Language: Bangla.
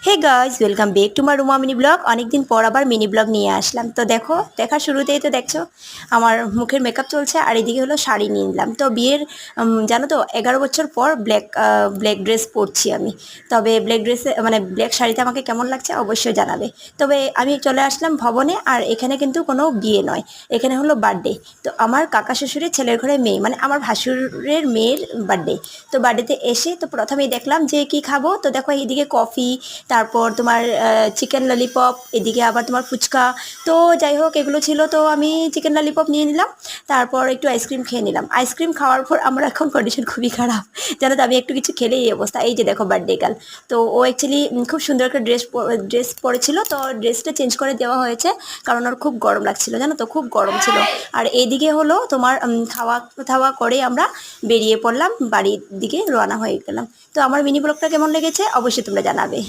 Hey guys, welcome back to my Ruma mini blog. অনেকদিন পর আবার মিনি ব্লগ নিয়ে আসলাম। তো দেখো, দেখার শুরুতেই তো দেখছো আমার মুখের মেকআপ চলছে, আর এদিকে হলো শাড়ি নিয়ে নিলাম। তো বিয়ের জানো তো 11 বছর পর ব্ল্যাক ড্রেস পরছি আমি। তবে ব্ল্যাক ড্রেসে মানে ব্ল্যাক শাড়িতে আমাকে কেমন লাগছে অবশ্যই জানাবে। তবে আমি চলে আসলাম ভবনে, আর এখানে কিন্তু কোনো বিয়ে নয়, এখানে হলো বার্থডে। তো আমার কাকা শ্বশুরের ছেলের ঘরে মেয়ে, মানে আমার ভাসুরের মেয়ের বার্থডে। তো বার্থডেতে এসে তো প্রথমেই দেখলাম যে কি খাবো। তো দেখো এইদিকে কফি, তারপর তোমার চিকেন ললিপপ, এদিকে আবার তোমার ফুচকা। তো যাই হোক এগুলো ছিল, তো আমি চিকেন ললিপপ নিয়ে নিলাম। তারপর একটু আইসক্রিম খেয়ে নিলাম। আইসক্রিম খাওয়ার পর আমার এখন কন্ডিশন খুবই খারাপ, জানো তো। আমি একটু কিছু খেলেই এই অবস্থা। এই যে দেখো বার্থডে গার্ল। তো ও অ্যাকচুয়ালি খুব সুন্দর একটা ড্রেস পরেছিল, তো ড্রেসটা চেঞ্জ করে দেওয়া হয়েছে, কারণ ওর খুব গরম লাগছিল, জানো তো, খুব গরম ছিল। আর এইদিকে হলো তোমার খাওয়া দাওয়া করে আমরা বেরিয়ে পড়লাম, বাড়ির দিকে রওনা হয়ে গেলাম। তো আমার মিনি ব্লগটা কেমন লেগেছে অবশ্যই তোমরা জানাবে।